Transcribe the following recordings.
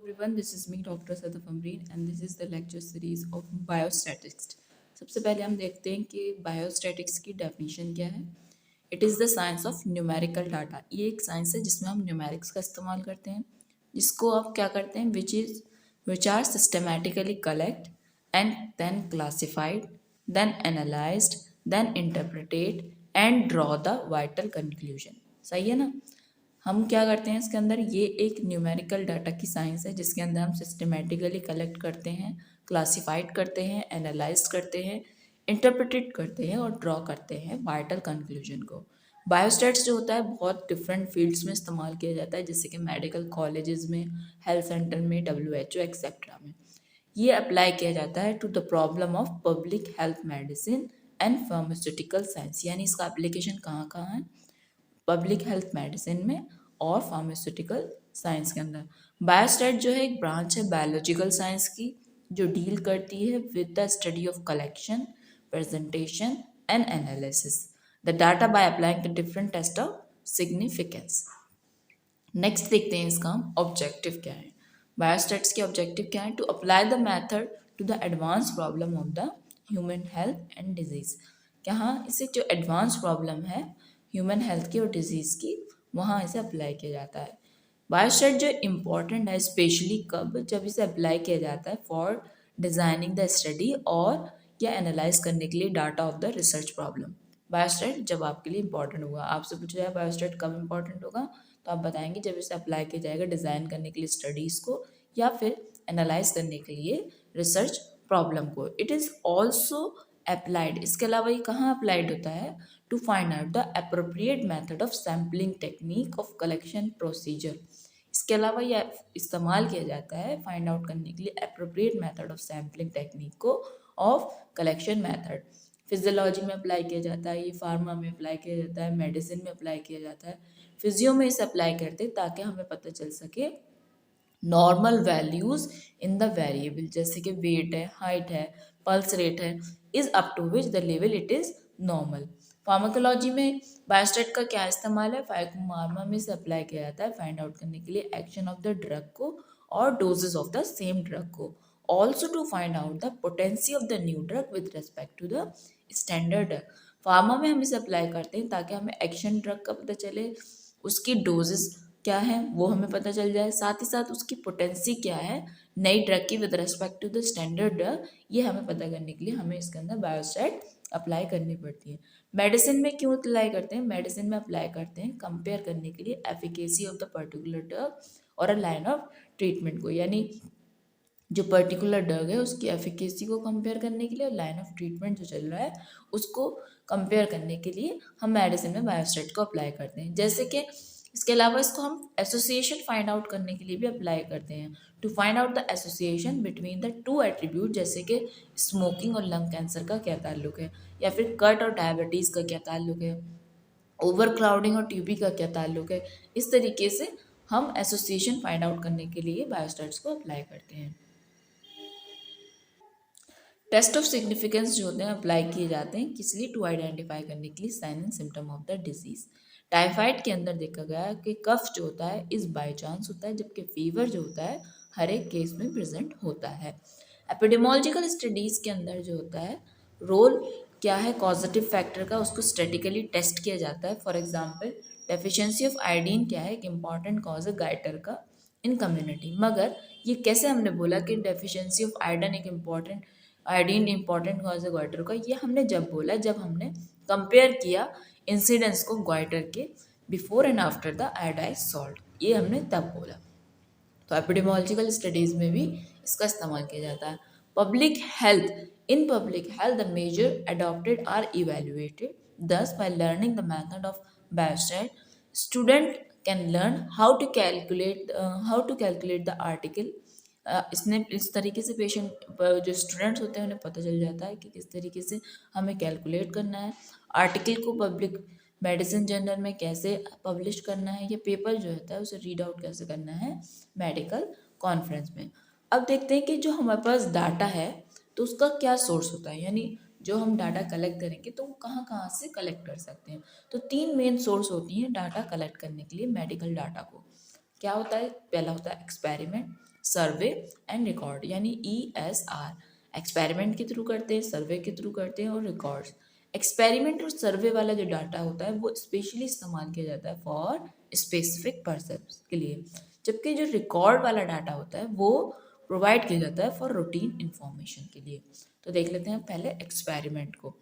everyone, this is me Dr. Sadaf Amreen and this is the lecture series of Biostatics। सबसे पहले हम देखते हैं कि बायोस्टैटिक्स की डेफिनेशन क्या है। It is the science of numerical data. ये एक साइंस है जिसमें हम न्यूमेरिक्स का इस्तेमाल करते हैं, जिसको आप क्या करते हैं which are systematically collect and then classified then analysed then interpreted and draw the vital conclusion. सही है ना। हम क्या करते हैं इसके अंदर, ये एक न्यूमेरिकल डाटा की साइंस है जिसके अंदर हम सिस्टमेटिकली कलेक्ट करते हैं, क्लासिफाइड करते हैं, एनालाइज करते हैं, इंटरप्रेटेड करते हैं और ड्रॉ करते हैं वाइटल कंक्लूजन को। बायोस्टैट्स जो होता है बहुत डिफरेंट फील्ड्स में इस्तेमाल किया जाता है, जैसे कि मेडिकल कॉलेजेस में, हेल्थ सेंटर में, WHO एक्सेट्रा में। ये अप्लाई किया जाता है to the problem of public health medicine and pharmaceutical science. यानी इसका एप्लीकेशन कहाँ कहाँ है, पब्लिक हेल्थ मेडिसिन में और फार्मास्यूटिकल साइंस के अंदर। बायोस्टैट जो है एक ब्रांच है बायोलॉजिकल साइंस की, जो डील करती है with the study of collection, presentation and analysis the data by applying the different test of significance. Next देखते हैं इसका ऑब्जेक्टिव क्या है। बायोस्टैट्स के ऑब्जेक्टिव क्या है, to apply the method to the advance problem of the human health and disease. यहाँ इसे जो एडवांस प्रॉब्लम है ह्यूमन हेल्थ की और डिजीज़ की, वहाँ इसे अप्लाई किया जाता है। बायोस्टैट जो इम्पॉर्टेंट है स्पेशली कब, जब इसे अप्लाई किया जाता है फॉर डिज़ाइनिंग द स्टडी और या एनालाइज करने के लिए data of the research problem. Biostat जब आपके लिए इंपॉर्टेंट होगा, आपसे पूछा जाए बायोस्टैट कब इंपॉर्टेंट होगा, तो आप बताएंगे जब इसे अप्लाई किया जाएगा डिज़ाइन करने के लिए स्टडीज़ को या फिर एनालाइज करने के लिए रिसर्च प्रॉब्लम को। इट इज़ ऑल्सो अप्लाइड, इसके अलावा ये कहाँ अप्लाइड होता है, to find out the appropriate method of sampling technique of collection procedure. इसके अलावा यह इस्तेमाल किया जाता है फाइंड आउट करने के लिए appropriate method of sampling technique को ऑफ कलेक्शन मेथड। फिजियोलॉजी में अप्लाई किया जाता है, ये फार्मा में अप्लाई किया जाता है, मेडिसिन में अप्लाई किया जाता है, फिजियो में इसे अप्लाई करते हैं ताकि हमें पता चल सके normal values in the variable, जैसे कि वेट है, हाइट है, पल्स रेट है, is up to which the level it is normal. Pharmacology में बायोस्टैट का क्या इस्तेमाल है, फार्मा में से अप्लाई किया जाता है फाइंड आउट करने के लिए एक्शन ऑफ द ड्रग को और doses of the same drug को, also to find out the potency of the new drug with respect to the standard drug. Pharma में हम इसे अप्लाई करते हैं ताकि हमें एक्शन ड्रग का पता चले, उसकी डोजेस क्या है वो हमें पता चल जाए, साथ ही साथ उसकी पोटेंसी क्या है नई ड्रग की with respect to the standard drug, ये हमें पता करने के लिए हमें इसके अंदर बायोस्टैट अप्लाई करनी पड़ती है। मेडिसिन में क्यों अप्लाई करते हैं, मेडिसिन में अप्लाई करते हैं कंपेयर करने के लिए efficacy of the particular drug और अ लाइन ऑफ ट्रीटमेंट को, यानी जो पर्टिकुलर ड्रग है उसकी एफिकेसी को कंपेयर करने के लिए और लाइन ऑफ ट्रीटमेंट जो चल रहा है उसको कंपेयर करने के लिए हम मेडिसिन में बायोस्टैट को अप्लाई करते हैं। जैसे कि इसके अलावा इसको हम एसोसिएशन फाइंड आउट करने के लिए भी अप्लाई करते हैं, to find out the association between the two attribute, जैसे कि स्मोकिंग और लंग कैंसर का क्या ताल्लुक है, या फिर कट और डायबिटीज़ का क्या ताल्लुक है, ओवर क्राउडिंग और टीबी का क्या ताल्लुक है। इस तरीके से हम एसोसिएशन फाइंड आउट करने के लिए बायोस्टैट्स को अप्लाई करते हैं। टेस्ट ऑफ सिग्निफिकेंस जो होते हैं अप्लाई किए जाते हैं किस लिए, टू आइडेंटिफाई करने के लिए sign and symptom of the disease. Typhoid के अंदर देखा गया है कि कफ जो होता है इस बाई चांस होता है, जबकि फीवर जो होता है हर एक केस में प्रेजेंट होता है। एपिडेमोलॉजिकल स्टडीज़ के अंदर जो होता है रोल क्या है कॉजेटिव फैक्टर का, उसको स्टैटिकली टेस्ट किया जाता है। For example deficiency of iodine क्या है, एक इंपॉर्टेंट कॉज है गाइटर का इन कम्युनिटी, मगर ये कैसे हमने बोला कि डेफिशिएंसी ऑफ आयोडीन एक इम्पॉर्टेंट आयोडीन इंपॉर्टेंट कॉज है ग्वाइटर का, ये हमने जब बोला जब हमने कंपेयर किया इंसिडेंस को ग्वाइटर के before and after the iodise salt, ये हमने तब बोला। तो एपिडेमोलॉजिकल स्टडीज़ में भी इसका इस्तेमाल किया जाता है। Public health, in public health the major adopted are evaluated, thus by learning the method of biostat student can learn how to calculate the article. इसने इस तरीके से पेशेंट जो स्टूडेंट्स होते हैं उन्हें पता चल जाता है कि किस तरीके से हमें कैलकुलेट करना है, आर्टिकल को पब्लिक मेडिसिन जर्नल में कैसे पब्लिश करना है, या पेपर जो होता है उसे रीड आउट कैसे करना है मेडिकल कॉन्फ्रेंस में। अब देखते हैं कि जो हमारे पास डाटा है तो उसका क्या सोर्स होता है, यानी जो हम डाटा कलेक्ट करेंगे तो वो कहाँ कहाँ से कलेक्ट कर सकते हैं। तो तीन मेन सोर्स होती हैं डाटा कलेक्ट करने के लिए मेडिकल डाटा को। क्या होता है, पहला होता है एक्सपेरिमेंट, सर्वे एंड रिकॉर्ड, यानी ESR। एक्सपेरिमेंट के थ्रू करते हैं, सर्वे के थ्रू करते हैं और रिकॉर्ड्स। एक्सपेरिमेंट और सर्वे वाला जो डाटा होता है वो स्पेशली इस्तेमाल किया जाता है फॉर स्पेसिफिक पर्पस के लिए, जबकि जो रिकॉर्ड वाला डाटा होता है वो प्रोवाइड किया जाता है फॉर रूटीन इंफॉर्मेशन के लिए। तो देख लेते हैं पहले एक्सपेरिमेंट को।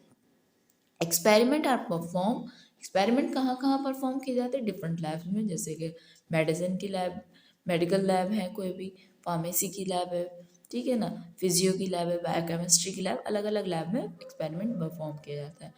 एक्सपेरिमेंट आर परफॉर्म, एक्सपेरिमेंट कहाँ कहाँ परफॉर्म किए जाते हैं, डिफरेंट लैब्स में, जैसे कि मेडिसिन की लैब, मेडिकल लैब है कोई भी, फार्मेसी की लैब है, ठीक है ना, फिजियो की लैब है, बायोकेमिस्ट्री की लैब, अलग अलग लैब में एक्सपेरिमेंट परफॉर्म किया जाता है।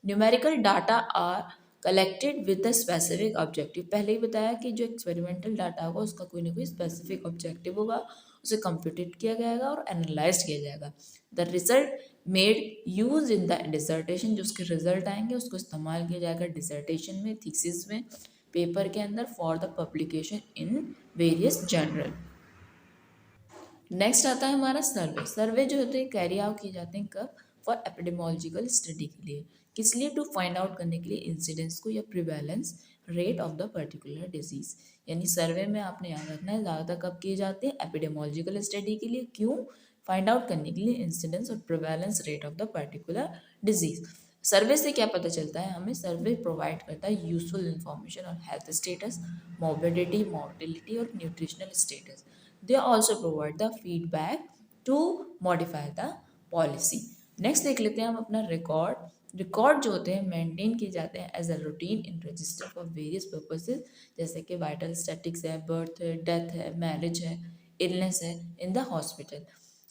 Numerical data are collected with a specific objective. पहले ही बताया कि जो एक्सपेरिमेंटल डाटा होगा उसका कोई ना कोई स्पेसिफिक ऑब्जेक्टिव होगा, उसे कंप्यूटेड किया जाएगा और एनालाइज किया जाएगा। The result made use in the dissertation, जो उसके रिजल्ट आएंगे उसको इस्तेमाल किया जाएगा डिसर्टेशन में, थीसिस में, पेपर के अंदर, for the publication in various journal. Next आता है हमारा सर्वे। सर्वे जो होते हैं कैरी आउट किए जाते हैं कब, फॉर एपिडेमोलॉजिकल स्टडी के लिए, किस लिए, टू फाइंड आउट करने के लिए इंसिडेंस को या prevalence rate of the particular disease. यानी सर्वे में आपने याद रखना है ज़्यादातर कब किए जाते हैं, एपिडेमोलॉजिकल स्टडी के लिए, क्यों, फाइंड आउट करने के लिए इंसिडेंस और prevalence rate of the particular disease. Survey से क्या पता चलता है हमें, सर्वे प्रोवाइड करता है useful information on health status, mobility, mortality और nutritional status. They also provide the feedback to modify the policy. Next देख लेते हैं हम अपना रिकॉर्ड। रिकॉर्ड जो होते हैं मेंटेन किए जाते हैं as a routine in register for various purposes, जैसे कि वाइटल स्टैटिक्स है, बर्थ है, डेथ है, मैरिज है, इलनेस है इन द हॉस्पिटल।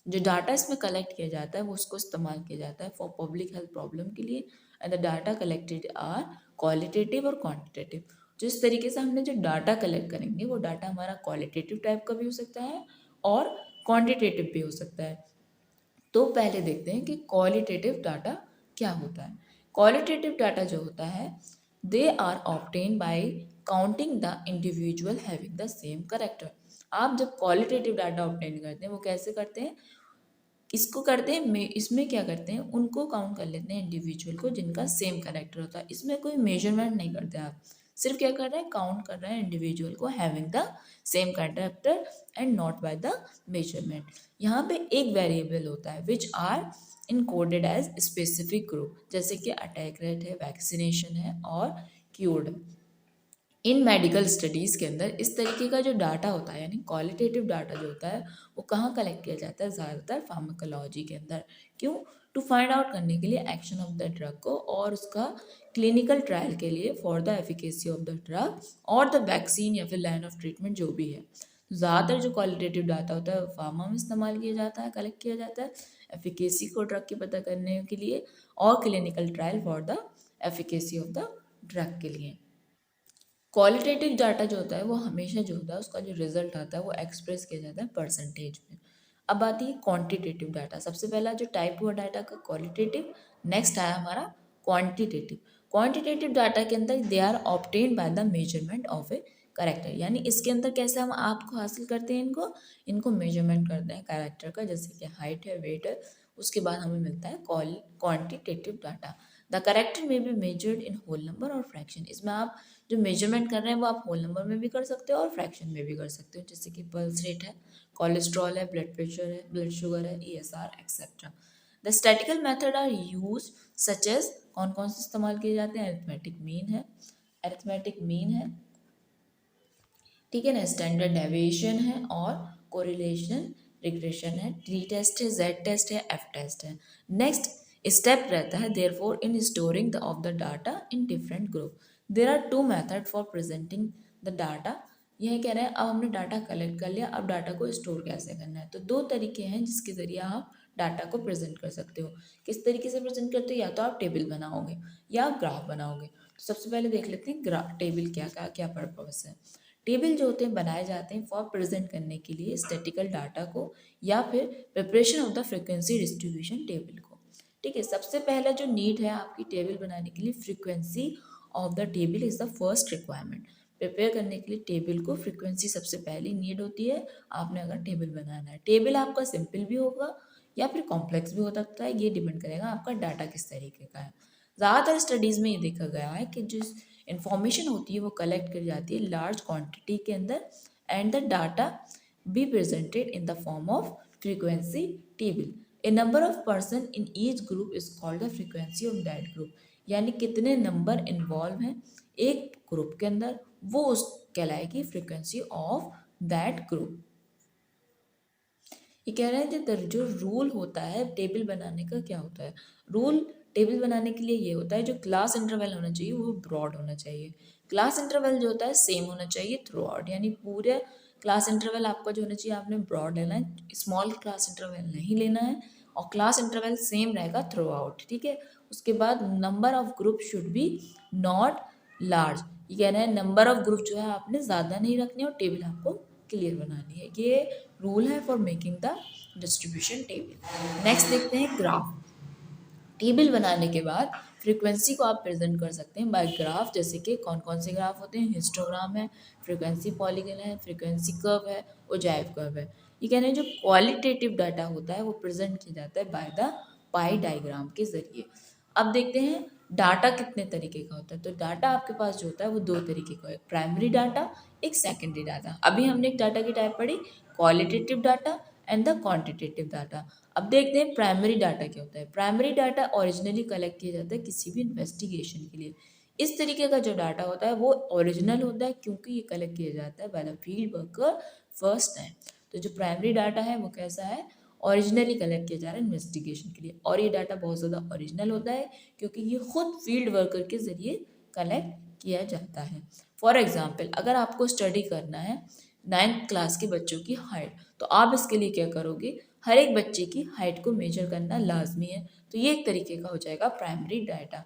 जो डाटा इसमें कलेक्ट किया जाता है वो उसको इस्तेमाल किया जाता है फॉर पब्लिक हेल्थ प्रॉब्लम के लिए। And the data collected are qualitative और क्वांटिटेटिव। जिस तरीके से हमने जो डाटा कलेक्ट करेंगे वो डाटा हमारा क्वालिटेटिव टाइप का भी हो सकता है और क्वांटिटेटिव भी हो सकता है। तो पहले देखते हैं कि क्वालिटेटिव डाटा क्या होता है। क्वालिटेटिव डाटा जो होता है, they are obtain by counting the individual having the same character. आप जब क्वालिटेटिव डाटा ऑब्टेन करते हैं वो कैसे करते हैं, इसको करते हैं इसमें क्या करते हैं, उनको काउंट कर लेते हैं इंडिविजुअल को जिनका सेम कैरेक्टर होता है। इसमें कोई मेजरमेंट नहीं करते आप, सिर्फ क्या कर रहे हैं, काउंट कर रहे हैं इंडिविजुअल को having the same character and not by the measurement. यहाँ पे एक वेरिएबल होता है which are encoded as specific group, जैसे कि अटैक रेट है, वैक्सीनेशन है और क्यूर्ड। इन मेडिकल स्टडीज़ के अंदर इस तरीके का जो डाटा होता है, यानी क्वालिटेटिव डाटा जो होता है वो कहाँ कलेक्ट किया जाता है, ज़्यादातर फार्माकोलॉजी के अंदर। क्यों, टू फाइंड आउट करने के लिए एक्शन ऑफ द ड्रग को और उसका क्लिनिकल ट्रायल के लिए, for the efficacy of the drug और द वैक्सीन या फिर लाइन ऑफ ट्रीटमेंट जो भी है। ज़्यादातर जो क्वालिटेटिव डाटा होता है वो फार्मा में इस्तेमाल किया जाता है, कलेक्ट किया जाता है एफिकेसी को ड्रग की पता करने के लिए और clinical trial for the efficacy of the drug के लिए। क्वालिटेटिव डाटा जो होता है वो हमेशा जो होता है उसका जो रिजल्ट आता है वो एक्सप्रेस किया जाता है परसेंटेज में। अब आती है क्वांटिटेटिव डाटा। सबसे पहला जो टाइप हुआ डाटा का क्वालिटेटिव, नेक्स्ट आया हमारा क्वांटिटेटिव। क्वांटिटेटिव डाटा के अंदर they are obtained by the measurement of a character, यानी इसके अंदर कैसे हम आपको हासिल करते हैं, इनको इनको मेजरमेंट करते हैं कैरेक्टर का, जैसे कि हाइट है, वेट है, उसके बाद हमें मिलता है quantitative data. The character may be measured in whole number और फ्रैक्शन। इसमें आप जो मेजरमेंट कर रहे हैं वो आप होल नंबर में भी कर सकते हो और फ्रैक्शन में भी कर सकते हो, जैसे कि पल्स रेट है, कोलेस्ट्रॉल है, ब्लड प्रेशर है, ब्लड शुगर है, ESR etcetera. The statical method are use such as, कौन कौन से इस्तेमाल किए जाते हैं, अरिथमेटिक मीन है, अरिथमेटिक मीन है, ठीक है ना, स्टैंडर्ड डेविएशन है और कोरिलेशन रिग्रेशन है, टी टेस्ट है, जेड टेस्ट है, एफ टेस्ट है। नेक्स्ट स्टेप रहता है therefore in storing the of the data in different group. There are two method for presenting the data. यह कह रहे हैं अब हमने डाटा कलेक्ट कर लिया, अब डाटा को स्टोर कैसे करना है। तो दो तरीके हैं जिसके ज़रिए आप डाटा को प्रेजेंट कर सकते हो। किस तरीके से प्रेजेंट करते हो, या तो आप टेबल बनाओगे या आप ग्राफ बनाओगे। तो सबसे पहले देख लेते हैं ग्राफ टेबल क्या क्या क्या पर्पस है। टेबल जो होते हैं बनाए जाते हैं फॉर प्रेजेंट करने के लिए स्टैटिकल डाटा को या फिर preparation of the frequency distribution table को। ठीक है, सबसे पहला जो नीड है आपकी टेबल बनाने के लिए, frequency of the table is the first requirement. Prepare करने के लिए टेबल को फ्रीक्वेंसी सबसे पहली नीड होती है। आपने अगर टेबल बनाना है, टेबल आपका सिंपल भी होगा या फिर कॉम्प्लेक्स भी हो सकता है, ये डिपेंड करेगा आपका डाटा किस तरीके का है। ज़्यादातर स्टडीज़ में ये देखा गया है कि जिस इंफॉर्मेशन होती है वो कलेक्ट करी जाती है लार्ज क्वांटिटी के अंदर, and the data be presented in the form of frequency table. A number of person in each group is called the frequency of that group. यानी कितने नंबर इन्वॉल्व हैं एक ग्रुप के अंदर, वो उस कहलाएगी फ्रीक्वेंसी ऑफ दैट ग्रुप। ये कह रहे हैं कि जो रूल होता है टेबल बनाने का, क्या होता है रूल टेबल बनाने के लिए, ये होता है जो क्लास इंटरवल होना चाहिए वो ब्रॉड होना चाहिए। क्लास इंटरवल जो होता है सेम होना चाहिए थ्रू आउट, यानी पूरे क्लास इंटरवल आपका जो होना चाहिए आपने ब्रॉड लेना है, स्मॉल क्लास इंटरवल नहीं लेना है, और क्लास इंटरवल सेम रहेगा थ्रू आउट, ठीक है। उसके बाद number of group should be not large, ये कह रहे हैं नंबर ऑफ ग्रुप जो है आपने ज़्यादा नहीं रखने और टेबल आपको क्लियर बनानी है, ये रूल है for making the distribution table. Next देखते हैं ग्राफ। टेबल बनाने के बाद फ्रीक्वेंसी को आप प्रेजेंट कर सकते हैं बाय ग्राफ, जैसे कि कौन कौन से ग्राफ होते हैं, हिस्टोग्राम है, फ्रीक्वेंसी पॉलीगन है, फ्रीक्वेंसी कर्व है, ओजाइव कर्व है। ये कहने हैं जो क्वालिटेटिव डाटा होता है वो प्रेजेंट किया जाता है बाय द पाई डायग्राम के जरिए। अब देखते हैं डाटा कितने तरीके का होता है। तो डाटा आपके पास जो होता है वो दो तरीके का है, प्राइमरी डाटा, एक सेकेंडरी डाटा। अभी हमने एक डाटा की टाइप पढ़ी, qualitative data and the quantitative data. अब देखते हैं प्राइमरी डाटा क्या होता है। प्राइमरी डाटा ओरिजिनली कलेक्ट किया जाता है किसी भी इन्वेस्टिगेशन के लिए। इस तरीके का जो डाटा होता है वो ओरिजिनल होता है क्योंकि ये कलेक्ट किया जाता है by the field worker first time. तो जो प्राइमरी डाटा है वो कैसा है, ओरिजिनली कलेक्ट किया जा रहा है इन्वेस्टिगेशन के लिए, और ये डाटा बहुत ज़्यादा ओरिजिनल होता है क्योंकि ये खुद फील्ड वर्कर के ज़रिए कलेक्ट किया जाता है। फॉर एग्जाम्पल अगर आपको स्टडी करना है 9th क्लास के बच्चों की हाइट, तो आप इसके लिए क्या करोगे, हर एक बच्चे की हाइट को मेजर करना लाजमी है। तो ये एक तरीके का हो जाएगा प्राइमरी डाटा।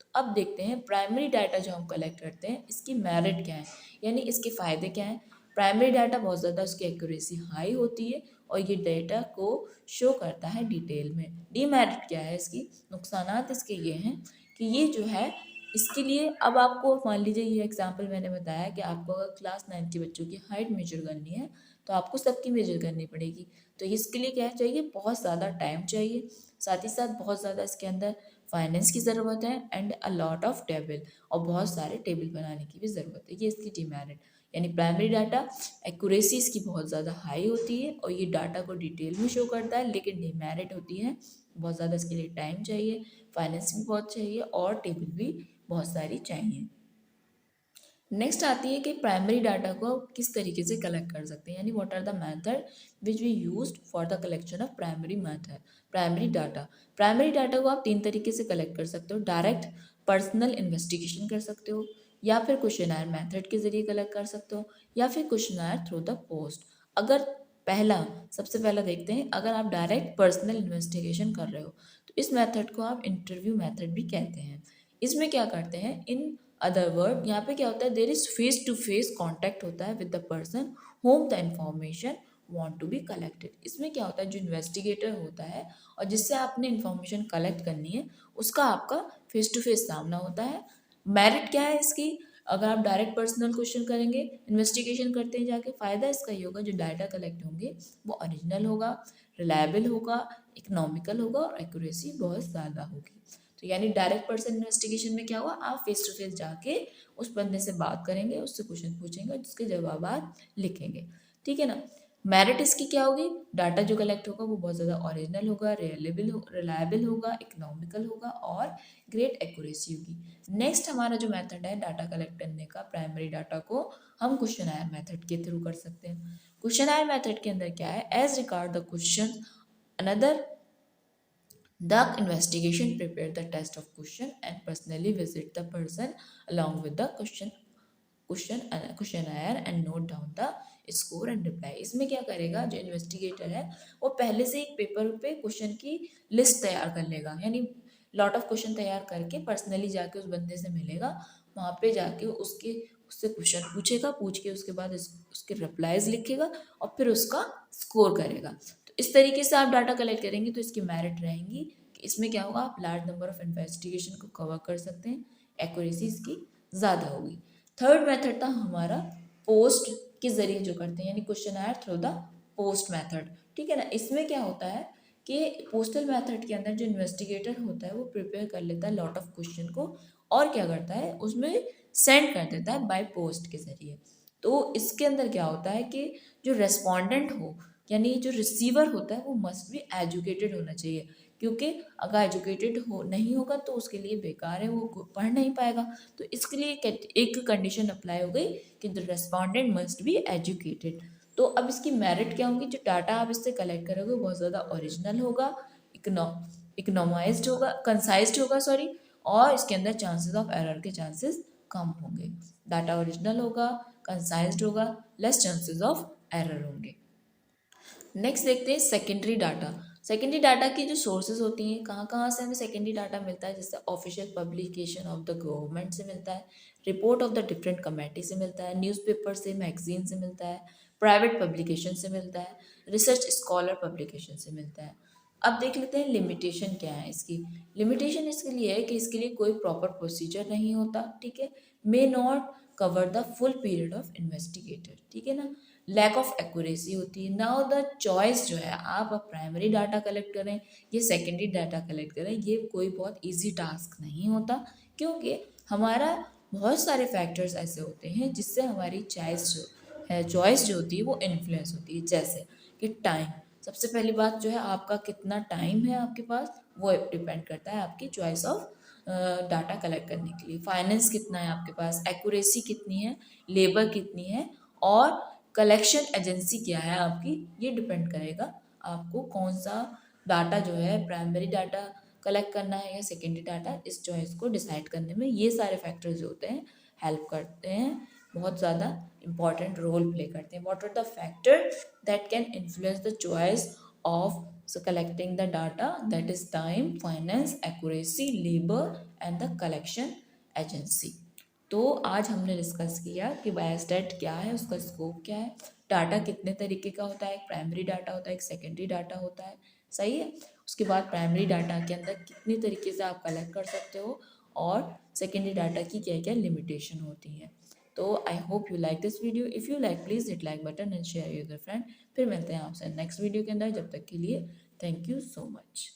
तो अब देखते हैं प्राइमरी डाटा जो हम कलेक्ट करते हैं इसकी मेरिट क्या है, यानी इसके फ़ायदे क्या हैं। प्राइमरी डाटा बहुत ज़्यादा उसकी एक्यूरेसी हाई होती है और ये डेटा को शो करता है डिटेल में। डीमेरिट क्या है इसकी, नुकसानात इसके ये हैं कि ये जो है इसके लिए, अब आपको मान लीजिए ये एग्जांपल मैंने बताया कि आपको अगर क्लास 9 के बच्चों की हाइट मेजर करनी है तो आपको सबकी मेजर करनी पड़ेगी। तो इसके लिए क्या चाहिए, बहुत ज़्यादा टाइम चाहिए, साथ ही साथ बहुत ज़्यादा इसके अंदर फाइनेंस की ज़रूरत है and a lot of table, और बहुत सारे टेबल बनाने की भी ज़रूरत है। ये इसकी डीमेरिट, यानी प्राइमरी डाटा एक्यूरेसी इसकी बहुत ज़्यादा हाई होती है और ये डाटा को डिटेल में शो करता है, लेकिन डीमेरिट होती है बहुत ज़्यादा इसके लिए टाइम चाहिए, फाइनेंस भी बहुत चाहिए और टेबल भी बहुत सारी चाहिए। नेक्स्ट आती है कि प्राइमरी डाटा को किस तरीके से कलेक्ट कर सकते हैं, यानी what are the method which we used for the collection of primary data. Primary data को आप तीन तरीके से कलेक्ट कर सकते हो, डायरेक्ट पर्सनल इन्वेस्टिगेशन कर सकते हो, या फिर क्वेश्चनायर मेथड के जरिए कलेक्ट कर सकते हो, या फिर क्वेश्चनायर थ्रू द पोस्ट। अगर सबसे पहला देखते हैं, अगर आप डायरेक्ट पर्सनल इन्वेस्टिगेशन कर रहे हो तो इस मेथड को आप इंटरव्यू मेथड भी कहते हैं। इसमें क्या करते हैं, इन अदर वर्ड यहाँ पे क्या होता है, there is face to face contact होता है with the person whom the information want to be collected. इसमें क्या होता है, जो इन्वेस्टिगेटर होता है और जिससे आपने इंफॉर्मेशन कलेक्ट करनी है उसका आपका फेस टू फेस सामना होता है। मेरिट क्या है इसकी, अगर आप डायरेक्ट पर्सनल क्वेश्चन करेंगे, इन्वेस्टिगेशन करते हैं जाके, फ़ायदा इसका ये होगा जो डाटा कलेक्ट होंगे वो ओरिजिनल होगा, रिलायबल होगा, इकोनॉमिकल होगा और एक्यूरेसी बहुत ज़्यादा होगी। तो यानी डायरेक्ट पर्सन इन्वेस्टिगेशन में क्या हुआ, आप फेस टू फेस जाके उस बंदे से बात करेंगे, उससे क्वेश्चन पूछेंगे, जिसके जवाब आप लिखेंगे, ठीक है ना। मेरिट इसकी क्या होगी, डाटा जो कलेक्ट होगा वो बहुत ज़्यादा ओरिजिनल होगा, रिलायबल होगा, इकोनॉमिकल होगा और ग्रेट एक्यूरेसी होगी। नेक्स्ट हमारा जो मेथड है डाटा कलेक्ट करने का, प्राइमरी डाटा को हम क्वेश्चनायर मेथड के थ्रू कर सकते हैं। क्वेश्चनायर मेथड के अंदर क्या है, as regard the question another the investigation prepare the test of question and personally visit the person along with the questionnaire and note down the score and reply। इसमें क्या करेगा, जो इन्वेस्टिगेटर है वो पहले से एक पेपर पे क्वेश्चन की लिस्ट तैयार कर लेगा, यानी लॉट ऑफ क्वेश्चन तैयार करके पर्सनली जाके उस बंदे से मिलेगा, वहाँ पे जाके उससे क्वेश्चन पूछेगा, पूछ के उसके बाद उसके रिप्लाईज लिखेगा और फिर उसका स्कोर करेगा। तो इस तरीके से आप डाटा कलेक्ट करेंगे तो इसकी मेरिट रहेंगी कि इसमें क्या होगा, आप लार्ज नंबर ऑफ इन्वेस्टिगेशन को कवर कर सकते हैं, एक्यूरेसी इसकी ज़्यादा होगी। थर्ड मेथड था हमारा पोस्ट के जरिए जो करते हैं, यानी questionnaire through the post method, ठीक है ना। इसमें क्या होता है कि पोस्टल मेथड के अंदर जो इन्वेस्टिगेटर होता है वो प्रिपेयर कर लेता है लॉट ऑफ क्वेश्चन को और क्या करता है उसमें सेंड कर देता है बाय पोस्ट के जरिए। तो इसके अंदर क्या होता है कि जो रेस्पोंडेंट हो यानी जो रिसीवर होता है वो मस्ट बी एजुकेटेड होना चाहिए, क्योंकि अगर एजुकेटेड हो नहीं होगा तो उसके लिए बेकार है, वो पढ़ नहीं पाएगा। तो इसके लिए एक कंडीशन अप्लाई हो गई कि the respondent must be educated. तो अब इसकी मेरिट क्या होंगी, जो डाटा आप इससे कलेक्ट करोगे बहुत ज़्यादा ओरिजिनल होगा, इकोनोमाइज्ड होगा, कंसाइज्ड होगा सॉरी, और इसके अंदर चांसेस ऑफ एरर के चांसेस कम होंगे। डाटा ओरिजिनल होगा, कंसाइज्ड होगा, लेस चांसेस ऑफ एरर होंगे। नेक्स्ट देखते हैं सेकेंडरी डाटा। सेकेंडरी डाटा की जो सोर्सेज होती हैं, कहाँ कहाँ से हमें सेकेंडरी डाटा मिलता है, जैसे official publication of the government से मिलता है, report of the different committee से मिलता है, न्यूज़पेपर से, मैगजीन से मिलता है, प्राइवेट पब्लिकेशन से मिलता है, रिसर्च स्कॉलर पब्लिकेशन से मिलता है। अब देख लेते हैं लिमिटेशन क्या है इसकी। लिमिटेशन इसके लिए है कि इसके लिए कोई प्रॉपर प्रोसीजर नहीं होता, ठीक है, may not cover the full period of investigator, ठीक है ना, लैक ऑफ एक्यूरेसी होती है। नाउ द चॉइस जो है, आप प्राइमरी डाटा कलेक्ट करें या सेकेंडरी डाटा कलेक्ट करें, ये कोई बहुत इजी टास्क नहीं होता, क्योंकि हमारा बहुत सारे फैक्टर्स ऐसे होते हैं जिससे हमारी चॉइस जो होती है वो इन्फ्लुएंस होती है। जैसे कि टाइम, सबसे पहली बात जो है आपका कितना टाइम है आपके पास, वो डिपेंड करता है आपकी चॉइस ऑफ डाटा कलेक्ट करने के लिए। फाइनेंस कितना है आपके पास, एक्यूरेसी कितनी है, लेबर कितनी है, और कलेक्शन एजेंसी क्या है आपकी, ये डिपेंड करेगा आपको कौन सा डाटा जो है, प्राइमरी डाटा कलेक्ट करना है या सेकेंडरी डाटा, इस चॉइस को डिसाइड करने में ये सारे फैक्टर्स जो होते हैं हेल्प करते हैं, बहुत ज़्यादा इंपॉर्टेंट रोल प्ले करते हैं। What are the factor that can influence the choice of collecting the data, that is time, finance, accuracy, labor and the collection agency। तो आज हमने डिस्कस किया कि बायोस्टैट क्या है, उसका स्कोप क्या है, डाटा कितने तरीके का होता है, एक प्राइमरी डाटा होता है, एक सेकेंडरी डाटा होता है, सही है। उसके बाद प्राइमरी डाटा के अंदर कितनी तरीके से आप कलेक्ट कर सकते हो, और सेकेंडरी डाटा की क्या क्या लिमिटेशन होती हैं। तो I hope you like this video. If you like please hit like button and share with your friend. फिर मिलते हैं आपसे नेक्स्ट वीडियो के अंदर, जब तक के लिए थैंक यू सो मच।